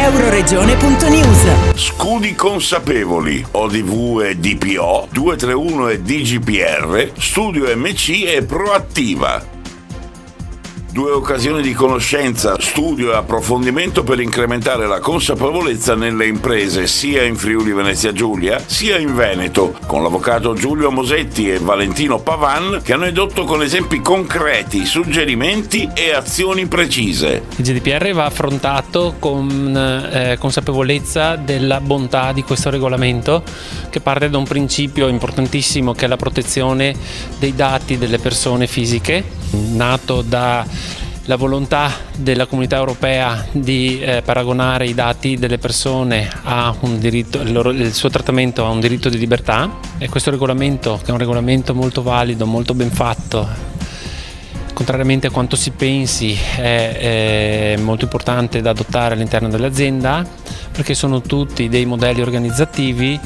Euroregione.news. Scudi consapevoli, ODV e DPO, 231 e DGPR, Studio MC e Proattiva. Due occasioni di conoscenza, studio e approfondimento per incrementare la consapevolezza nelle imprese sia in Friuli Venezia Giulia sia in Veneto, con l'avvocato Giulio Mosetti e Valentino Pavan che hanno edotto con esempi concreti, suggerimenti e azioni precise. Il GDPR va affrontato con consapevolezza della bontà di questo regolamento, che parte da un principio importantissimo che è la protezione dei dati delle persone fisiche, nato dalla volontà della Comunità Europea di paragonare i dati delle persone a un diritto, il suo trattamento a un diritto di libertà, e questo regolamento, che è un regolamento molto valido, molto ben fatto, contrariamente a quanto si pensi, è molto importante da adottare all'interno dell'azienda, perché sono tutti dei modelli organizzativi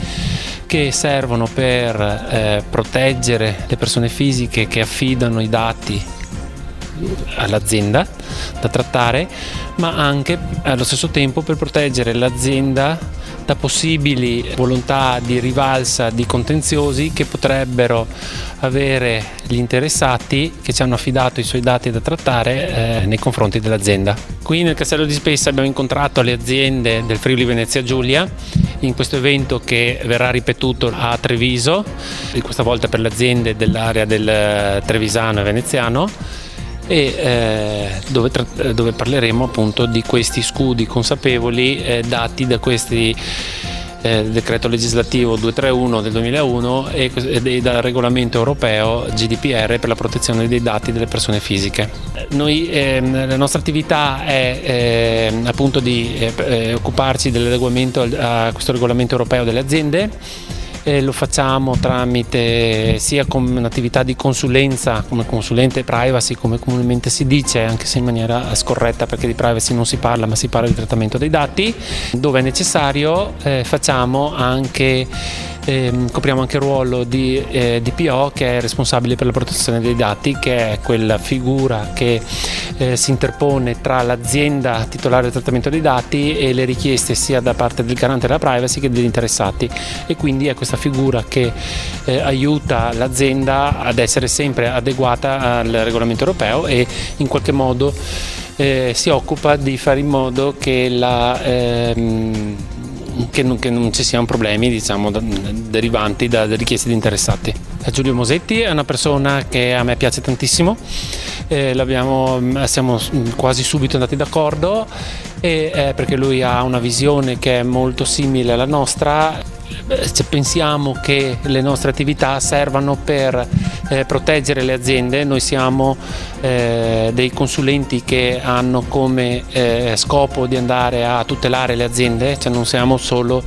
che servono per proteggere le persone fisiche che affidano i dati all'azienda da trattare, ma anche allo stesso tempo per proteggere l'azienda da possibili volontà di rivalsa di contenziosi che potrebbero avere gli interessati che ci hanno affidato i suoi dati da trattare nei confronti dell'azienda. Qui nel Castello di Spessa abbiamo incontrato le aziende del Friuli Venezia Giulia in questo evento che verrà ripetuto a Treviso, questa volta per le aziende dell'area del Trevisano e Veneziano, e dove parleremo appunto di questi scudi consapevoli dati da questi decreto legislativo 231 del 2001 e dal regolamento europeo GDPR per la protezione dei dati delle persone fisiche. Noi, la nostra attività è appunto di occuparci dell'adeguamento a questo regolamento europeo delle aziende. Lo facciamo tramite sia come un'attività di consulenza, come consulente privacy, come comunemente si dice, anche se in maniera scorretta, perché di privacy non si parla, ma si parla di trattamento dei dati. Dove è necessario facciamo anche copriamo anche il ruolo di DPO, che è responsabile per la protezione dei dati, che è quella figura che si interpone tra l'azienda titolare del trattamento dei dati e le richieste sia da parte del garante della privacy che degli interessati, e quindi è questa figura che aiuta l'azienda ad essere sempre adeguata al regolamento europeo e in qualche modo si occupa di fare in modo che che non ci siano problemi, diciamo, derivanti da richieste di interessati. Giulio Mosetti è una persona che a me piace tantissimo, siamo quasi subito andati d'accordo, perché lui ha una visione che è molto simile alla nostra. Pensiamo che le nostre attività servano per proteggere le aziende. Noi siamo dei consulenti che hanno come scopo di andare a tutelare le aziende, cioè non abbiamo solo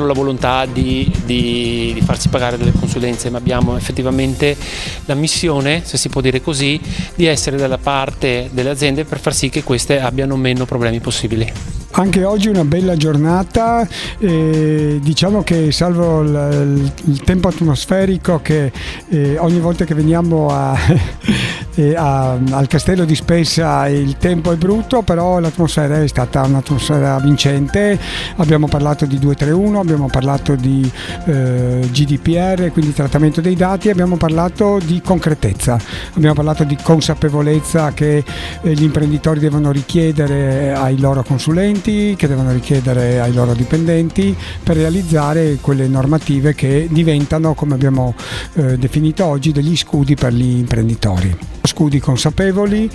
la volontà di farci pagare delle consulenze, ma abbiamo effettivamente la missione, se si può dire così, di essere dalla parte delle aziende per far sì che queste abbiano meno problemi possibili. Anche oggi una bella giornata, diciamo che salvo il tempo atmosferico che ogni volta che veniamo al Castello di Spessa il tempo è brutto, però l'atmosfera è stata un'atmosfera vincente. Abbiamo parlato di 231, abbiamo parlato di GDPR, quindi trattamento dei dati, abbiamo parlato di concretezza, abbiamo parlato di consapevolezza che gli imprenditori devono richiedere ai loro consulenti, che devono richiedere ai loro dipendenti per realizzare quelle normative che diventano, come abbiamo definito oggi, degli scudi per gli imprenditori. Scudi consapevoli,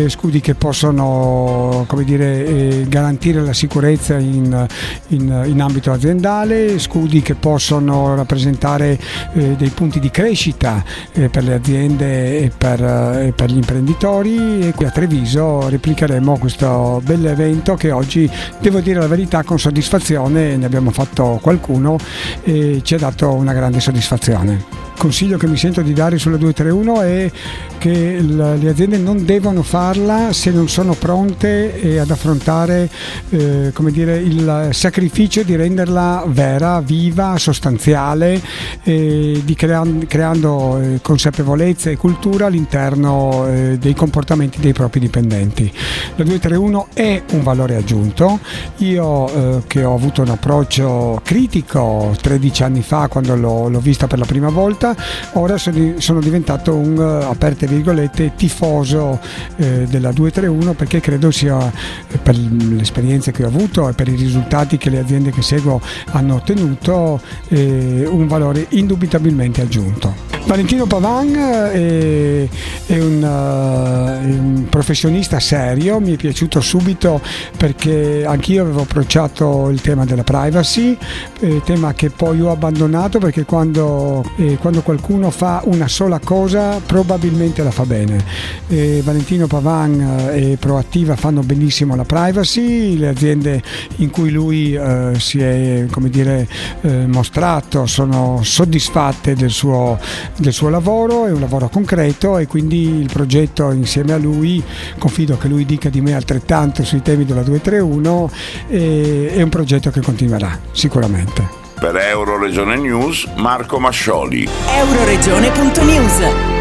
scudi che possono, come dire, garantire la sicurezza in ambito aziendale, scudi che possono rappresentare dei punti di crescita per le aziende e per gli imprenditori, e qui a Treviso replicheremo questo bell'evento che oggi, devo dire la verità, con soddisfazione, ne abbiamo fatto qualcuno e ci ha dato una grande soddisfazione. consiglio che mi sento di dare sulla 231 è che le aziende non devono farla se non sono pronte ad affrontare il sacrificio di renderla vera, viva, sostanziale, creando consapevolezza e cultura all'interno dei comportamenti dei propri dipendenti. La 231 è un valore aggiunto. Io che ho avuto un approccio critico 13 anni fa quando l'ho vista per la prima volta, ora sono diventato un, aperte virgolette, tifoso della 231, perché credo sia, per l'esperienza che ho avuto e per i risultati che le aziende che seguo hanno ottenuto, un valore indubitabilmente aggiunto. Valentino Pavan è un professionista serio, mi è piaciuto subito perché anch'io avevo approcciato il tema della privacy, tema che poi ho abbandonato perché quando qualcuno fa una sola cosa probabilmente la fa bene. Valentino Pavan e Proattiva fanno benissimo la privacy, le aziende in cui lui si è mostrato sono soddisfatte del suo lavoro, è un lavoro concreto e quindi il progetto insieme a lui, confido che lui dica di me altrettanto sui temi della 231, è un progetto che continuerà sicuramente. Per Euroregione News, Marco Mascioli. Euroregione.news